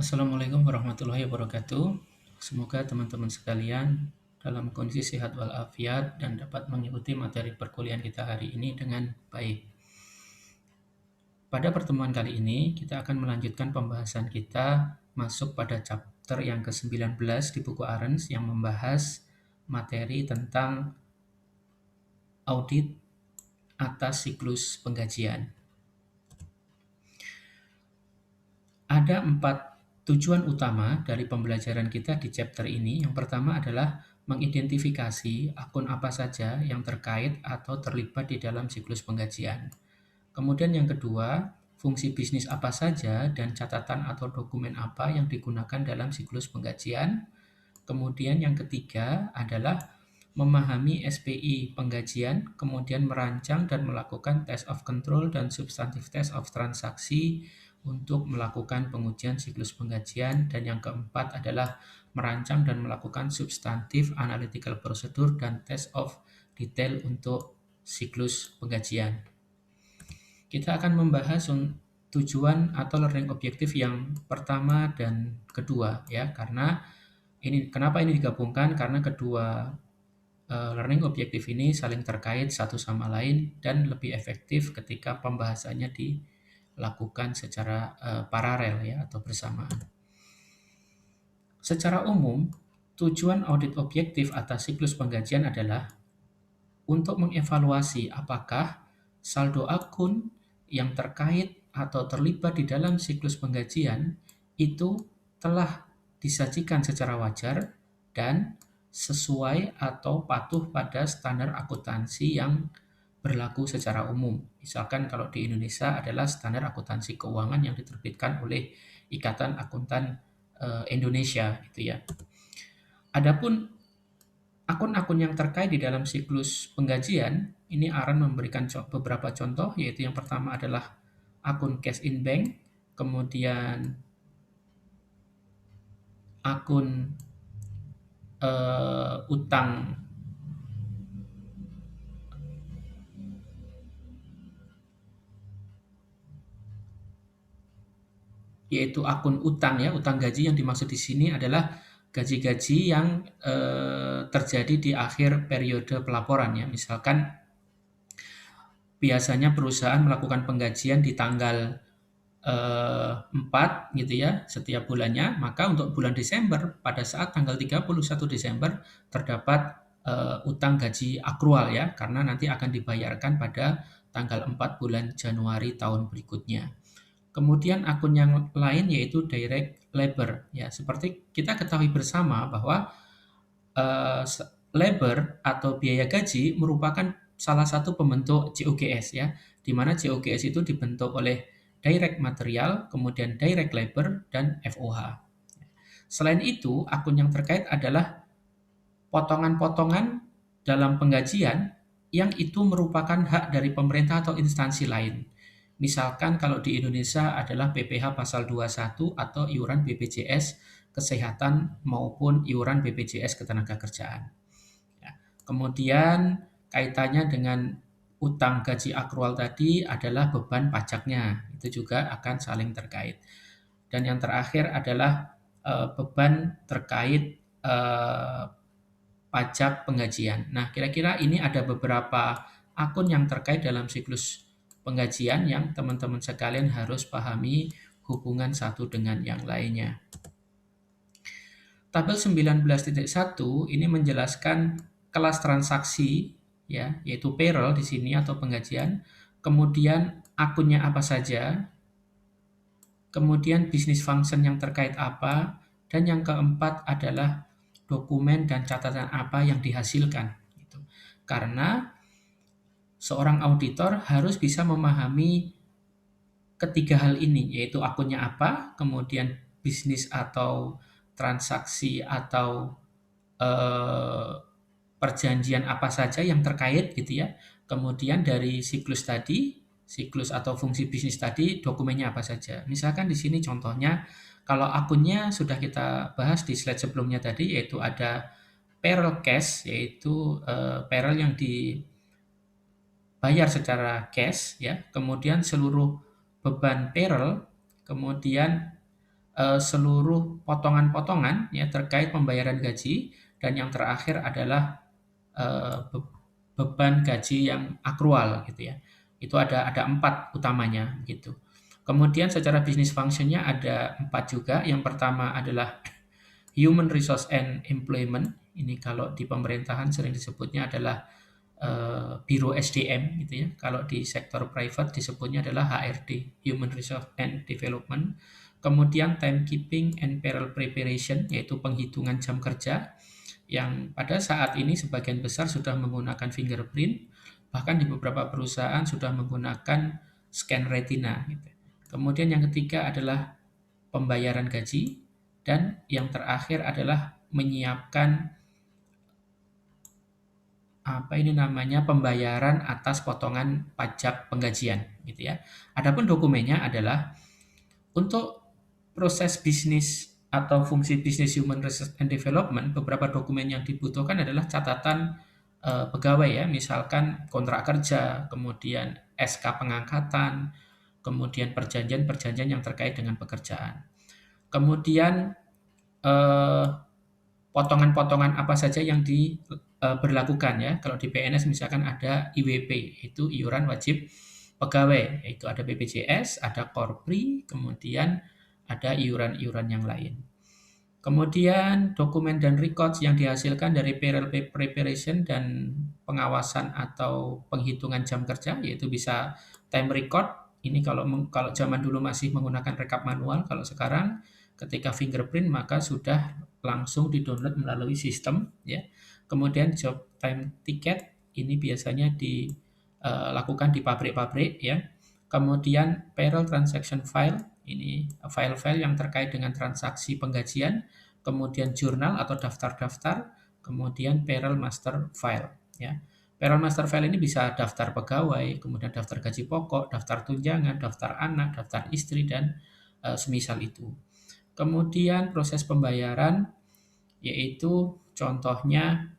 Assalamualaikum warahmatullahi wabarakatuh. Semoga teman-teman sekalian dalam kondisi sehat walafiat dan dapat mengikuti materi perkuliahan kita hari ini dengan baik. Pada pertemuan kali ini, kita akan melanjutkan pembahasan kita masuk pada chapter yang ke-19 di buku Arens yang membahas materi tentang audit atas siklus penggajian. Ada 4 tujuan utama dari pembelajaran kita di chapter ini. Yang pertama adalah mengidentifikasi akun apa saja yang terkait atau terlibat di dalam siklus penggajian. Kemudian yang kedua, fungsi bisnis apa saja dan catatan atau dokumen apa yang digunakan dalam siklus penggajian. Kemudian yang ketiga adalah memahami SPI penggajian, kemudian merancang dan melakukan test of control dan substantive test of transaksi untuk melakukan pengujian siklus penggajian. Dan yang keempat adalah merancang dan melakukan substantive analytical procedure dan test of detail untuk siklus penggajian. Kita akan membahas tujuan atau learning objektif yang pertama dan kedua ya, karena kenapa ini digabungkan? Karena kedua learning objektif ini saling terkait satu sama lain dan lebih efektif ketika pembahasannya dilakukan secara paralel ya atau bersamaan. Secara umum, tujuan audit objektif atas siklus penggajian adalah untuk mengevaluasi apakah saldo akun yang terkait atau terlibat di dalam siklus penggajian itu telah disajikan secara wajar dan sesuai atau patuh pada standar akuntansi yang berlaku secara umum. Misalkan kalau di Indonesia adalah standar akuntansi keuangan yang diterbitkan oleh Ikatan Akuntan Indonesia gitu ya. Adapun akun-akun yang terkait di dalam siklus penggajian, ini Aran memberikan beberapa contoh, yaitu yang pertama adalah akun cash in bank, kemudian akun utang yaitu akun utang ya, utang gaji. Yang dimaksud di sini adalah gaji-gaji yang terjadi di akhir periode pelaporan ya. Misalkan biasanya perusahaan melakukan penggajian di tanggal 4 gitu ya setiap bulannya, maka untuk bulan Desember pada saat tanggal 31 Desember terdapat utang gaji akrual ya, karena nanti akan dibayarkan pada tanggal 4 bulan Januari tahun berikutnya. Kemudian akun yang lain yaitu direct labor ya, seperti kita ketahui bersama bahwa labor atau biaya gaji merupakan salah satu pembentuk JOGS ya, di mana JOGS itu dibentuk oleh direct material, kemudian direct labor, dan FOH. Selain itu, akun yang terkait adalah potongan-potongan dalam penggajian yang itu merupakan hak dari pemerintah atau instansi lain. Misalkan kalau di Indonesia adalah PPh pasal 21 atau iuran BPJS Kesehatan maupun iuran BPJS Ketenagakerjaan. Ya. Kemudian kaitannya dengan utang gaji akrual tadi adalah beban pajaknya, itu juga akan saling terkait. Dan yang terakhir adalah beban terkait pajak penggajian. Nah, kira-kira ini ada beberapa akun yang terkait dalam siklus penggajian yang teman-teman sekalian harus pahami hubungan satu dengan yang lainnya. Tabel 19.1 ini menjelaskan kelas transaksi ya, yaitu payroll di sini atau penggajian, kemudian akunnya apa saja, kemudian bisnis function yang terkait apa, dan yang keempat adalah dokumen dan catatan apa yang dihasilkan. Gitu. Karena seorang auditor harus bisa memahami ketiga hal ini, yaitu akunnya apa, kemudian bisnis atau transaksi atau perjanjian apa saja yang terkait gitu ya. Kemudian dari siklus atau fungsi bisnis tadi, dokumennya apa saja. Misalkan di sini contohnya, kalau akunnya sudah kita bahas di slide sebelumnya tadi, yaitu ada payroll cash, yaitu payroll yang dibayar secara cash ya. Kemudian seluruh beban payroll, kemudian seluruh potongan-potongan ya terkait pembayaran gaji, dan yang terakhir adalah beban gaji yang akrual gitu ya. Itu ada 4 utamanya gitu. Kemudian secara bisnis functionnya ada 4 juga. Yang pertama adalah Human Resource and Employment. Ini kalau di pemerintahan sering disebutnya adalah Biro SDM gitu ya. Kalau di sektor private disebutnya adalah HRD, Human Resource and Development. Kemudian timekeeping and payroll preparation, yaitu penghitungan jam kerja, yang pada saat ini sebagian besar sudah menggunakan fingerprint, bahkan di beberapa perusahaan sudah menggunakan scan retina gitu. Kemudian yang ketiga adalah pembayaran gaji, dan yang terakhir adalah menyiapkan pembayaran atas potongan pajak penggajian gitu ya. Adapun dokumennya adalah untuk proses bisnis atau fungsi bisnis Human Resource and Development, beberapa dokumen yang dibutuhkan adalah catatan pegawai ya, misalkan kontrak kerja, kemudian SK pengangkatan, kemudian perjanjian-perjanjian yang terkait dengan pekerjaan. Kemudian eh, potongan-potongan apa saja yang diberlakukan ya. Kalau di PNS misalkan ada IWP, itu iuran wajib pegawai, yaitu ada BPJS, ada Korpri, kemudian ada iuran-iuran yang lain. Kemudian dokumen dan records yang dihasilkan dari payroll preparation dan pengawasan atau penghitungan jam kerja, yaitu bisa time record. Ini kalau zaman dulu masih menggunakan rekap manual, kalau sekarang ketika fingerprint maka sudah langsung di-download melalui sistem ya. Kemudian job time ticket ini biasanya dilakukan di pabrik-pabrik ya. Kemudian payroll transaction file, ini file-file yang terkait dengan transaksi penggajian, kemudian jurnal atau daftar-daftar, kemudian payroll master file ya. Payroll master file ini bisa daftar pegawai, kemudian daftar gaji pokok, daftar tunjangan, daftar anak, daftar istri, dan semisal itu. Kemudian proses pembayaran, yaitu contohnya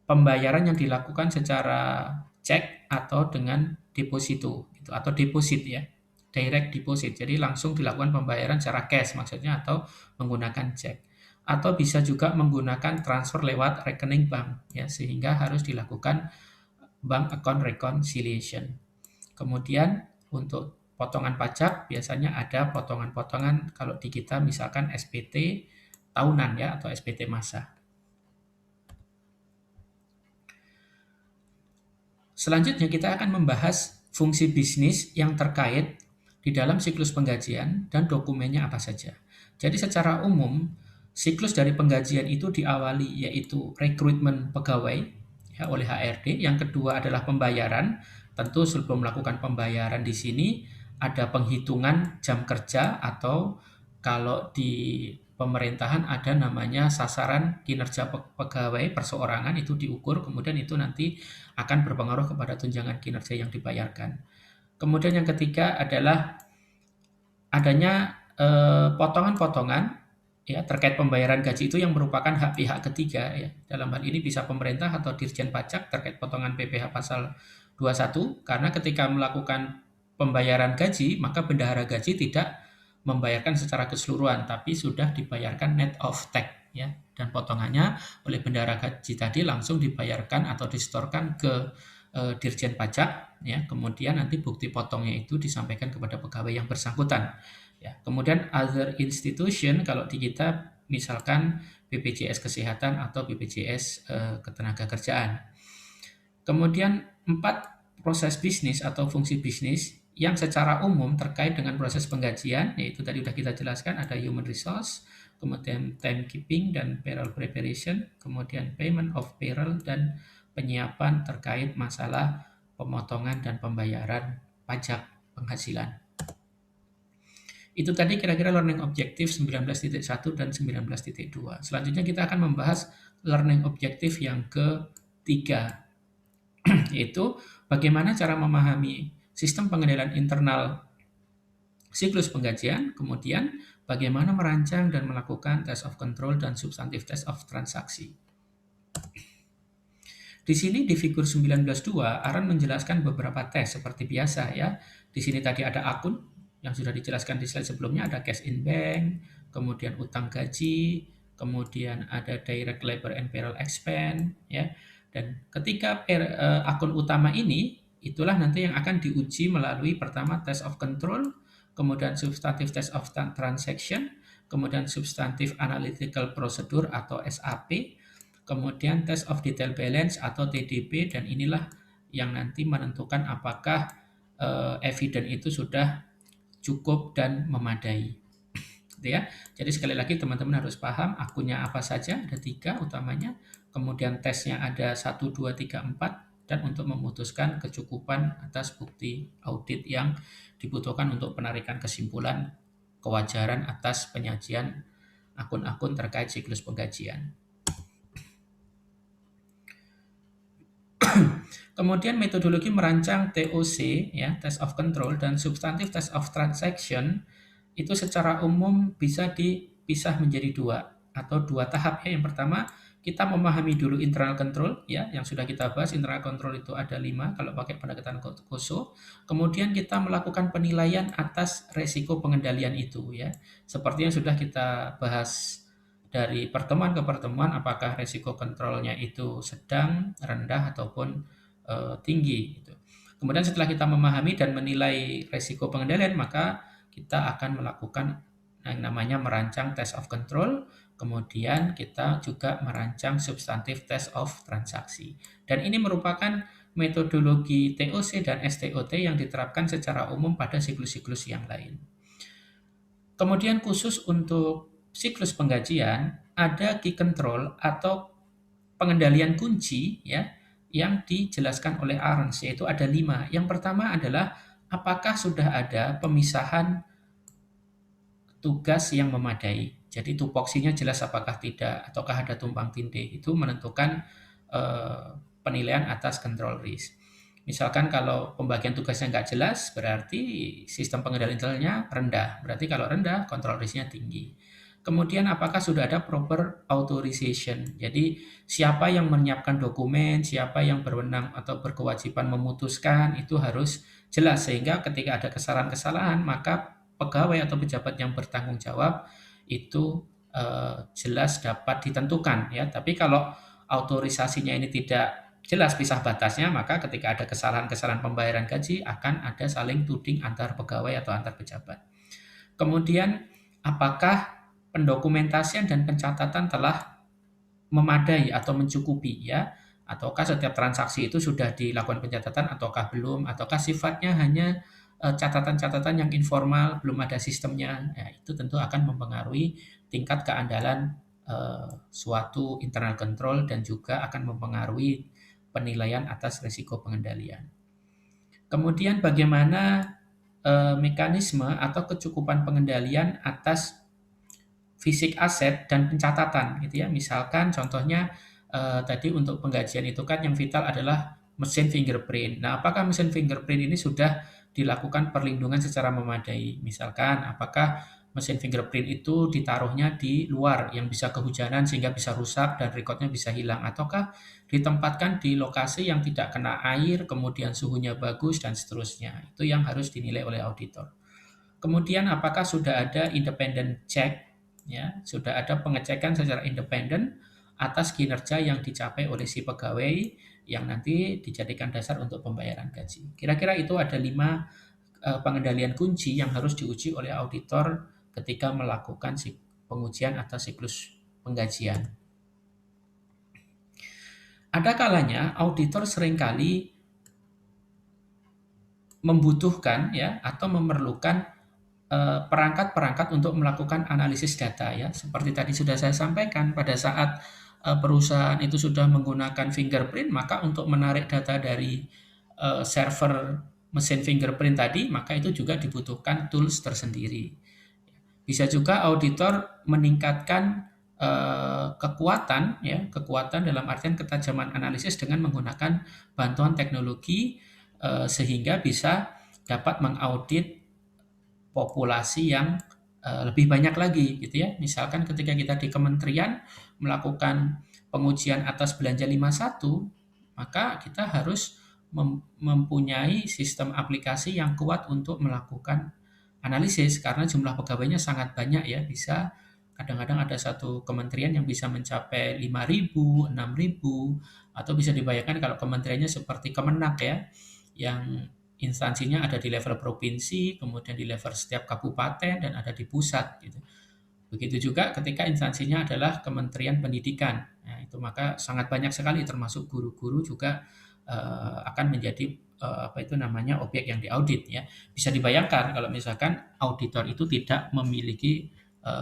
pembayaran yang dilakukan secara cek atau dengan deposito gitu, atau deposit ya, direct deposit. Jadi langsung dilakukan pembayaran secara cash maksudnya, atau menggunakan cek. Atau bisa juga menggunakan transfer lewat rekening bank ya, sehingga harus dilakukan bank account reconciliation. Kemudian untuk potongan pajak biasanya ada potongan-potongan, kalau di kita misalkan SPT tahunan ya, atau SPT masa. Selanjutnya kita akan membahas fungsi bisnis yang terkait di dalam siklus penggajian dan dokumennya apa saja. Jadi secara umum, siklus dari penggajian itu diawali yaitu rekrutmen pegawai ya, oleh HRD. Yang kedua adalah pembayaran. Tentu sebelum melakukan pembayaran di sini ada penghitungan jam kerja, atau kalau di pemerintahan ada namanya sasaran kinerja pegawai perseorangan, itu diukur, kemudian itu nanti akan berpengaruh kepada tunjangan kinerja yang dibayarkan. Kemudian yang ketiga adalah adanya potongan-potongan ya terkait pembayaran gaji, itu yang merupakan hak pihak ketiga ya. Dalam hal ini bisa pemerintah atau Dirjen Pajak terkait potongan PPh pasal 21, karena ketika melakukan pembayaran gaji maka bendahara gaji tidak membayarkan secara keseluruhan, tapi sudah dibayarkan net of tax ya, dan potongannya oleh bendahara gaji tadi langsung dibayarkan atau disetorkan ke Dirjen Pajak ya. Kemudian nanti bukti potongnya itu disampaikan kepada pegawai yang bersangkutan ya. Kemudian other institution, kalau di kita misalkan BPJS Kesehatan atau BPJS Ketenagakerjaan. Kemudian 4 proses bisnis atau fungsi bisnis yang secara umum terkait dengan proses penggajian, yaitu tadi sudah kita jelaskan, ada human resource, kemudian timekeeping dan payroll preparation, kemudian payment of payroll, dan penyiapan terkait masalah pemotongan dan pembayaran pajak penghasilan. Itu tadi kira-kira learning objective 19.1 dan 19.2. Selanjutnya kita akan membahas learning objective yang ketiga, yaitu bagaimana cara memahami sistem pengendalian internal siklus penggajian, kemudian bagaimana merancang dan melakukan test of control dan substantive test of transaksi. Di sini di figur 19.2, Aaron menjelaskan beberapa tes seperti biasa ya. Di sini tadi ada akun, yang sudah dijelaskan di slide sebelumnya, ada cash in bank, kemudian utang gaji, kemudian ada direct labor and payroll expense, ya. Dan ketika akun utama ini, itulah nanti yang akan diuji melalui pertama test of control, kemudian substantive test of transaction, kemudian substantive analytical procedure atau SAP, kemudian test of detail balance atau TDB, dan inilah yang nanti menentukan apakah evidence itu sudah cukup dan memadai. Gitu ya. Jadi sekali lagi teman-teman harus paham akunnya apa saja, ada 3 utamanya, kemudian tesnya ada 1, 2, 3, 4, dan untuk memutuskan kecukupan atas bukti audit yang dibutuhkan untuk penarikan kesimpulan kewajaran atas penyajian akun-akun terkait siklus penggajian. Kemudian metodologi merancang TOC, ya, Test of Control, dan Substantive Test of Transaction itu secara umum bisa dipisah menjadi 2 atau 2 tahap, ya. Yang pertama, kita memahami dulu internal control, ya, yang sudah kita bahas. Internal control itu ada 5 kalau pakai pendekatan KOSO. Kemudian kita melakukan penilaian atas resiko pengendalian itu, ya. Seperti yang sudah kita bahas dari pertemuan ke pertemuan, apakah resiko kontrolnya itu sedang, rendah, ataupun tinggi gitu. Kemudian setelah kita memahami dan menilai resiko pengendalian, maka kita akan melakukan yang namanya merancang test of control, kemudian kita juga merancang substantive test of transaksi. Dan ini merupakan metodologi TOC dan STOT yang diterapkan secara umum pada siklus-siklus yang lain. Kemudian khusus untuk siklus penggajian, ada key control atau pengendalian kunci, ya, yang dijelaskan oleh Arons, yaitu ada 5. Yang pertama adalah apakah sudah ada pemisahan tugas yang memadai. Jadi tupoksinya jelas apakah tidak, ataukah ada tumpang tindih. Itu menentukan penilaian atas control risk. Misalkan kalau pembagian tugasnya nggak jelas, berarti sistem pengendalian internalnya rendah. Berarti kalau rendah, control risk-nya tinggi. Kemudian apakah sudah ada proper authorization. Jadi siapa yang menyiapkan dokumen, siapa yang berwenang atau berkewajiban memutuskan, itu harus jelas. Sehingga ketika ada kesalahan-kesalahan, maka pegawai atau pejabat yang bertanggung jawab itu jelas dapat ditentukan, ya. Tapi kalau autorisasinya ini tidak jelas pisah batasnya, maka ketika ada kesalahan-kesalahan pembayaran gaji akan ada saling tuding antar pegawai atau antar pejabat. Kemudian apakah pendokumentasian dan pencatatan telah memadai atau mencukupi, ya, ataukah setiap transaksi itu sudah dilakukan pencatatan ataukah belum, ataukah sifatnya hanya catatan-catatan yang informal, belum ada sistemnya. Ya, itu tentu akan mempengaruhi tingkat keandalan suatu internal control dan juga akan mempengaruhi penilaian atas risiko pengendalian. Kemudian bagaimana mekanisme atau kecukupan pengendalian atas fisik aset dan pencatatan gitu ya. Misalkan contohnya tadi untuk penggajian itu kan yang vital adalah mesin fingerprint. Nah, apakah mesin fingerprint ini sudah dilakukan perlindungan secara memadai? Misalkan apakah mesin fingerprint itu ditaruhnya di luar yang bisa kehujanan sehingga bisa rusak dan recordnya bisa hilang, ataukah ditempatkan di lokasi yang tidak kena air, kemudian suhunya bagus dan seterusnya. Itu yang harus dinilai oleh auditor. Kemudian apakah sudah ada independent check, ya, sudah ada pengecekan secara independen atas kinerja yang dicapai oleh si pegawai yang nanti dijadikan dasar untuk pembayaran gaji. Kira-kira itu ada 5 pengendalian kunci yang harus diuji oleh auditor ketika melakukan pengujian atas siklus penggajian. Ada kalanya auditor seringkali membutuhkan, ya, atau memerlukan perangkat-perangkat untuk melakukan analisis data, ya. Seperti tadi sudah saya sampaikan, pada saat perusahaan itu sudah menggunakan fingerprint, maka untuk menarik data dari server mesin fingerprint tadi, maka itu juga dibutuhkan tools tersendiri. Bisa juga auditor meningkatkan kekuatan, ya, kekuatan dalam artian ketajaman analisis dengan menggunakan bantuan teknologi sehingga bisa dapat mengaudit populasi yang lebih banyak lagi gitu ya. Misalkan ketika kita di kementerian melakukan pengujian atas belanja 51, maka kita harus mempunyai sistem aplikasi yang kuat untuk melakukan analisis karena jumlah pegawainya sangat banyak ya, bisa kadang-kadang ada satu kementerian yang bisa mencapai 5.000, 6.000, atau bisa dibayangkan kalau kementeriannya seperti Kemenak ya, yang instansinya ada di level provinsi, kemudian di level setiap kabupaten, dan ada di pusat gitu. Begitu juga ketika instansinya adalah Kementerian Pendidikan. Nah, itu maka sangat banyak sekali termasuk guru-guru juga akan menjadi apa itu namanya objek yang diaudit ya. Bisa dibayangkan kalau misalkan auditor itu tidak memiliki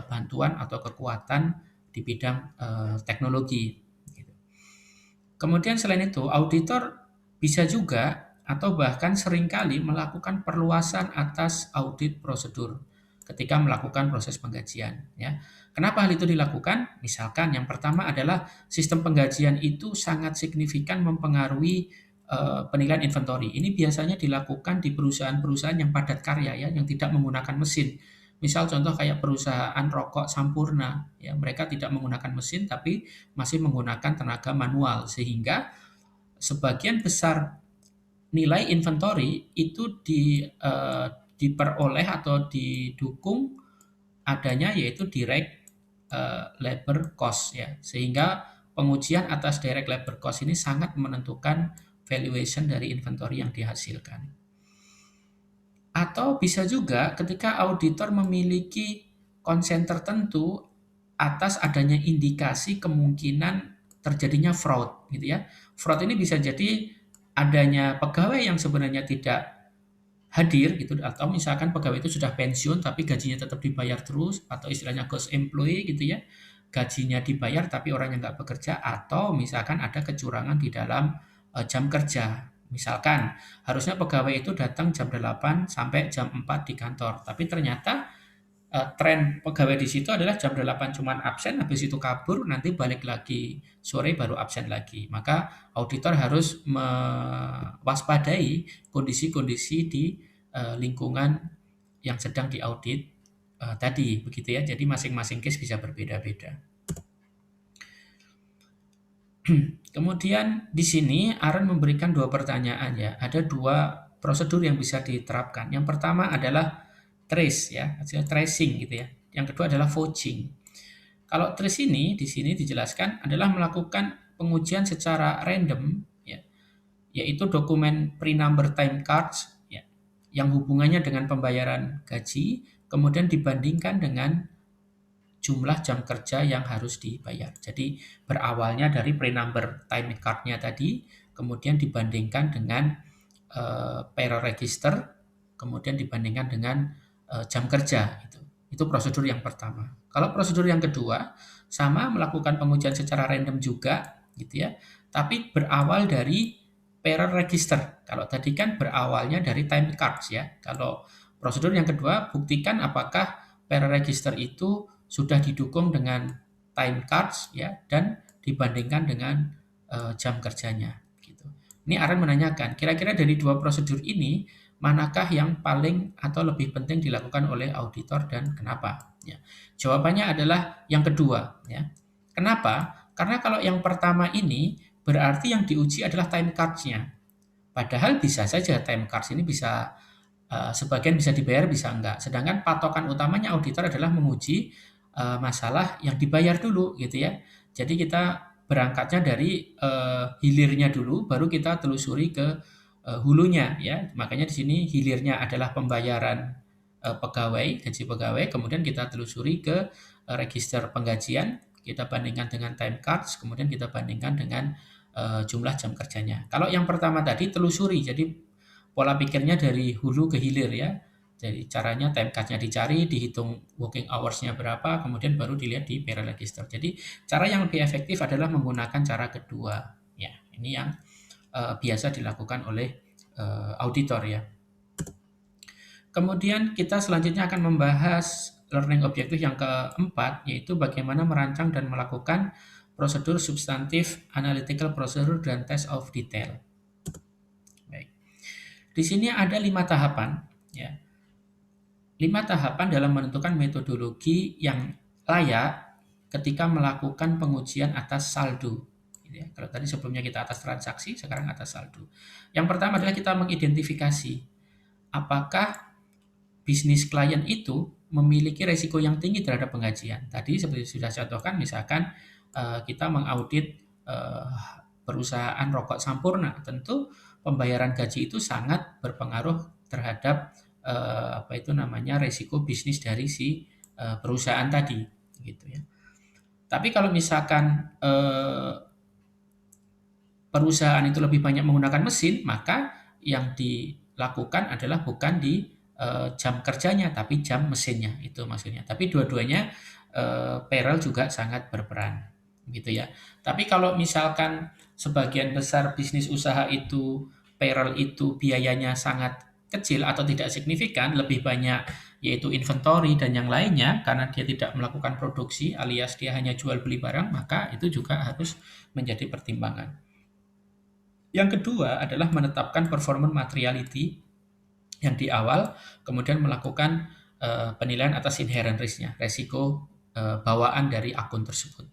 bantuan atau kekuatan di bidang teknologi gitu. Kemudian selain itu, auditor bisa juga atau bahkan seringkali melakukan perluasan atas audit prosedur ketika melakukan proses penggajian ya. Kenapa hal itu dilakukan? Misalkan yang pertama adalah sistem penggajian itu sangat signifikan mempengaruhi penilaian inventory. Ini biasanya dilakukan di perusahaan-perusahaan yang padat karya ya, yang tidak menggunakan mesin. Misal contoh kayak perusahaan rokok Sampurna, ya mereka tidak menggunakan mesin tapi masih menggunakan tenaga manual sehingga sebagian besar nilai inventory itu diperoleh atau didukung adanya yaitu direct labor cost ya. Sehingga pengujian atas direct labor cost ini sangat menentukan valuation dari inventory yang dihasilkan. Atau bisa juga ketika auditor memiliki konsen tertentu atas adanya indikasi kemungkinan terjadinya fraud gitu ya. Fraud ini bisa jadi adanya pegawai yang sebenarnya tidak hadir gitu, atau misalkan pegawai itu sudah pensiun tapi gajinya tetap dibayar terus, atau istilahnya ghost employee gitu ya. Gajinya dibayar tapi orangnya nggak bekerja, atau misalkan ada kecurangan di dalam jam kerja. Misalkan harusnya pegawai itu datang jam 8 sampai jam 4 di kantor, tapi ternyata tren pegawai di situ adalah jam 8 cuman absen, habis itu kabur, nanti balik lagi sore baru absen lagi. Maka auditor harus mewaspadai kondisi-kondisi di lingkungan yang sedang diaudit tadi, begitu ya. Jadi masing-masing case bisa berbeda-beda. Kemudian di sini Aaron memberikan dua pertanyaan ya. Ada dua prosedur yang bisa diterapkan. Yang pertama adalah trace ya, hasil tracing gitu ya. Yang kedua adalah vouching. Kalau trace ini di sini dijelaskan adalah melakukan pengujian secara random ya, yaitu dokumen pre-number time cards ya, yang hubungannya dengan pembayaran gaji, kemudian dibandingkan dengan jumlah jam kerja yang harus dibayar. Jadi berawalnya dari pre-number time card-nya tadi, kemudian dibandingkan dengan payroll register, kemudian dibandingkan dengan jam kerja itu. Itu prosedur yang pertama. Kalau prosedur yang kedua, sama melakukan pengujian secara random juga gitu ya, tapi berawal dari payroll register. Kalau tadi kan berawalnya dari time cards ya. Kalau prosedur yang kedua, buktikan apakah payroll register itu sudah didukung dengan time cards ya, dan dibandingkan dengan jam kerjanya gitu. Ini Aaron menanyakan, kira-kira dari dua prosedur ini manakah yang paling atau lebih penting dilakukan oleh auditor dan kenapa? Ya. Jawabannya adalah yang kedua ya. Kenapa? Karena kalau yang pertama ini berarti yang diuji adalah time cards-nya. Padahal bisa saja time cards ini bisa sebagian bisa dibayar, bisa enggak. Sedangkan patokan utamanya auditor adalah menguji masalah yang dibayar dulu gitu ya. Jadi kita berangkatnya dari hilirnya dulu, baru kita telusuri ke hulunya ya. Makanya di sini hilirnya adalah pembayaran pegawai, gaji pegawai, kemudian kita telusuri ke register penggajian, kita bandingkan dengan time cards, kemudian kita bandingkan dengan jumlah jam kerjanya. Kalau yang pertama tadi telusuri, jadi pola pikirnya dari hulu ke hilir ya. Jadi caranya time card-nya dicari, dihitung working hours-nya berapa, kemudian baru dilihat di payroll register. Jadi cara yang lebih efektif adalah menggunakan cara kedua. Ya, ini yang biasa dilakukan oleh auditor ya. Kemudian kita selanjutnya akan membahas learning objective yang keempat, yaitu bagaimana merancang dan melakukan prosedur substantif, analytical procedure, dan test of detail. Baik. Di sini ada 5 tahapan. Ya. 5 tahapan dalam menentukan metodologi yang layak ketika melakukan pengujian atas saldo. Gitu ya. Kalau tadi sebelumnya kita atas transaksi, sekarang atas saldo. Yang pertama adalah kita mengidentifikasi apakah bisnis klien itu memiliki resiko yang tinggi terhadap penggajian. Tadi seperti sudah saya contohkan, misalkan kita mengaudit perusahaan rokok Sampurna, tentu pembayaran gaji itu sangat berpengaruh terhadap apa itu namanya resiko bisnis dari si perusahaan tadi, gitu ya. Tapi kalau misalkan perusahaan itu lebih banyak menggunakan mesin, maka yang dilakukan adalah bukan di jam kerjanya, tapi jam mesinnya, itu maksudnya. Tapi dua-duanya payroll juga sangat berperan, gitu ya. Tapi kalau misalkan sebagian besar bisnis usaha itu payroll itu biayanya sangat kecil atau tidak signifikan, lebih banyak yaitu inventory dan yang lainnya karena dia tidak melakukan produksi alias dia hanya jual beli barang, maka itu juga harus menjadi pertimbangan. Yang kedua adalah menetapkan performance materiality yang di awal, kemudian melakukan penilaian atas inherent risk-nya, resiko bawaan dari akun tersebut.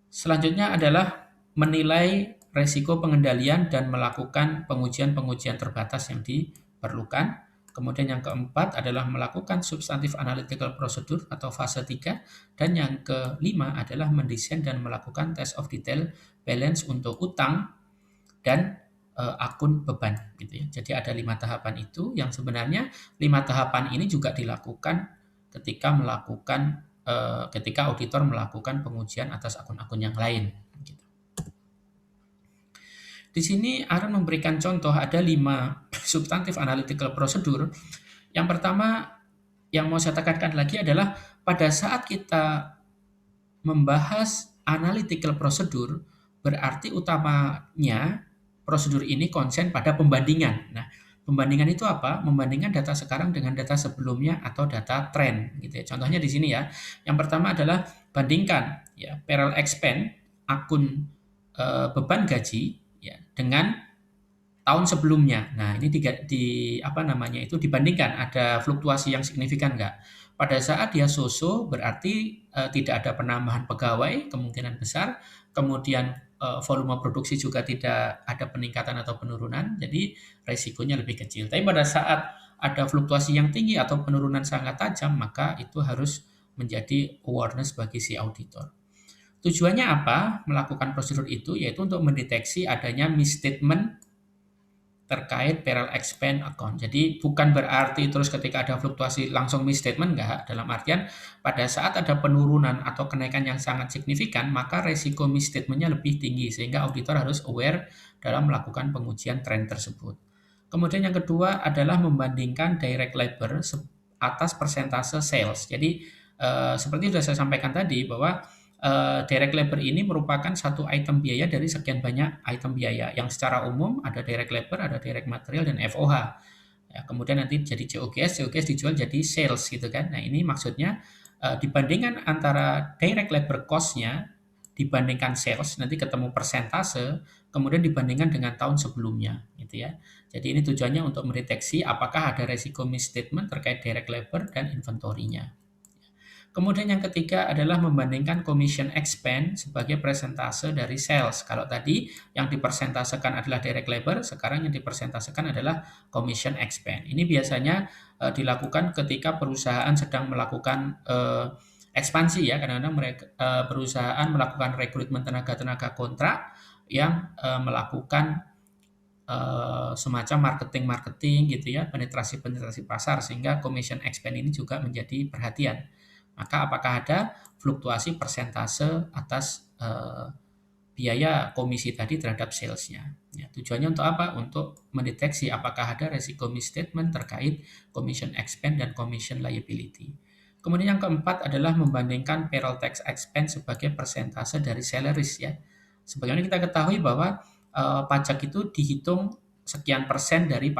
Selanjutnya adalah menilai resiko pengendalian dan melakukan pengujian-pengujian terbatas yang diperlukan. Kemudian yang keempat adalah melakukan substantive analytical procedure atau fase 3. Dan yang kelima adalah mendesain dan melakukan test of detail balance untuk utang dan akun beban, gitu ya. Jadi ada 5 tahapan itu yang sebenarnya 5 tahapan ini juga dilakukan ketika auditor melakukan pengujian atas akun-akun yang lain, gitu. Di sini Aaron memberikan contoh ada 5 substantive analytical procedure. Yang pertama yang mau saya tekankan lagi adalah pada saat kita membahas analytical procedure, berarti utamanya prosedur ini konsen pada pembandingan. Nah, pembandingan itu apa? Membandingkan data sekarang dengan data sebelumnya atau data tren, gitu ya. Contohnya di sini ya. Yang pertama adalah bandingkan ya payroll expense akun beban gaji ya dengan tahun sebelumnya. Nah, ini apa namanya itu dibandingkan ada fluktuasi yang signifikan nggak? Pada saat dia so-so berarti tidak ada penambahan pegawai kemungkinan besar, kemudian volume produksi juga tidak ada peningkatan atau penurunan, jadi resikonya lebih kecil. Tapi pada saat ada fluktuasi yang tinggi atau penurunan sangat tajam, maka itu harus menjadi awareness bagi si auditor. Tujuannya apa? Melakukan prosedur itu yaitu untuk mendeteksi adanya misstatement terkait payroll expense account. Jadi bukan berarti terus ketika ada fluktuasi langsung misstatement, enggak. Dalam artian pada saat ada penurunan atau kenaikan yang sangat signifikan, maka resiko misstatement-nya lebih tinggi sehingga auditor harus aware dalam melakukan pengujian tren tersebut. Kemudian yang kedua adalah membandingkan direct labor atas persentase sales. Jadi seperti sudah saya sampaikan tadi bahwa direct labor ini merupakan satu item biaya dari sekian banyak item biaya yang secara umum ada direct labor, ada direct material dan FOH. Ya, kemudian nanti jadi COGS dijual jadi sales gitu kan. Nah ini maksudnya dibandingkan antara direct labor cost-nya dibandingkan sales nanti ketemu persentase, kemudian dibandingkan dengan tahun sebelumnya gitu ya. Jadi ini tujuannya untuk mendeteksi apakah ada resiko misstatement terkait direct labor dan inventory-nya. Kemudian yang ketiga adalah membandingkan commission expense sebagai persentase dari sales. Kalau tadi yang dipersentasekan adalah direct labor, sekarang yang dipersentasekan adalah commission expense. Ini biasanya dilakukan ketika perusahaan sedang melakukan ekspansi ya. Kadang-kadang perusahaan melakukan rekrutmen tenaga-tenaga kontrak yang melakukan semacam marketing gitu ya, penetrasi pasar sehingga commission expense ini juga menjadi perhatian. Maka apakah ada fluktuasi persentase atas biaya komisi tadi terhadap salesnya. Ya, tujuannya untuk apa? Untuk mendeteksi apakah ada resiko misstatement terkait commission expense dan commission liability. Kemudian yang keempat adalah membandingkan payroll tax expense sebagai persentase dari salaries ya. Sebagaimana kita ketahui bahwa pajak itu dihitung sekian persen dari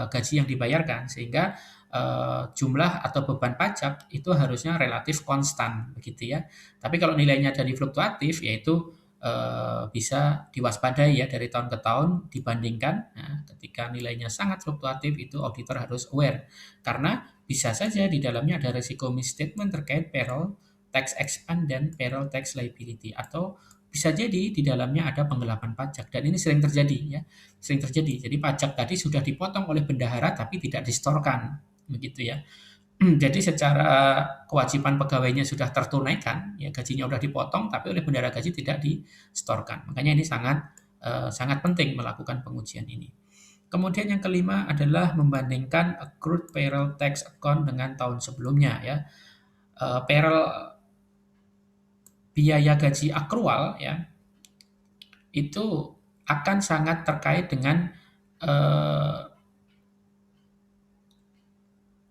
gaji yang dibayarkan sehingga jumlah atau beban pajak itu harusnya relatif konstan begitu ya. Tapi kalau nilainya jadi fluktuatif yaitu bisa diwaspadai ya dari tahun ke tahun dibandingkan. Nah, ketika nilainya sangat fluktuatif itu auditor harus aware karena bisa saja di dalamnya ada resiko misstatement terkait payroll tax expense dan payroll tax liability atau bisa jadi di dalamnya ada penggelapan pajak dan ini sering terjadi ya. Sering terjadi. Jadi pajak tadi sudah dipotong oleh bendahara tapi tidak distorkan begitu ya. Jadi secara kewajiban pegawainya sudah tertunaikan, ya gajinya sudah dipotong, tapi oleh bendahara gaji tidak disetorkan. Makanya ini sangat penting melakukan pengujian ini. Kemudian yang kelima adalah membandingkan accrued payroll tax account dengan tahun sebelumnya ya. Payroll biaya gaji akrual ya itu akan sangat terkait dengan eh,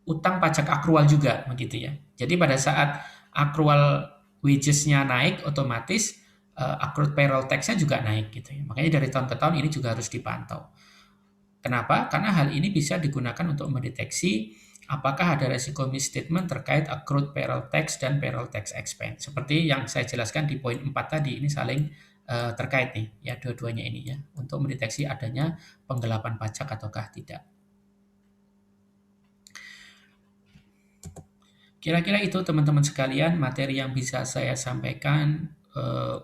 utang pajak akrual juga begitu ya. Jadi pada saat akrual wages-nya naik otomatis accrued payroll tax-nya juga naik gitu ya. Makanya dari tahun ke tahun ini juga harus dipantau. Kenapa? Karena hal ini bisa digunakan untuk mendeteksi apakah ada resiko misstatement terkait accrued payroll tax dan payroll tax expense. Seperti yang saya jelaskan di poin 4 tadi, ini saling terkait nih, ya dua-duanya ini ya, untuk mendeteksi adanya penggelapan pajak ataukah tidak. Kira-kira itu teman-teman sekalian materi yang bisa saya sampaikan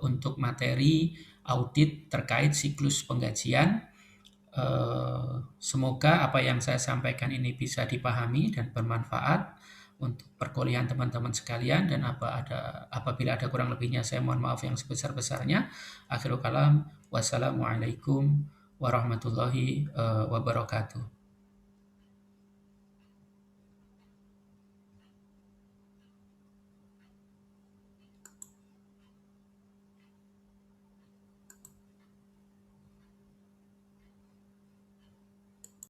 untuk materi audit terkait siklus penggajian. Semoga apa yang saya sampaikan ini bisa dipahami dan bermanfaat untuk perkuliahan teman-teman sekalian dan apabila ada kurang lebihnya saya mohon maaf yang sebesar-besarnya. Akhirul kalam, wassalamualaikum warahmatullahi wabarakatuh.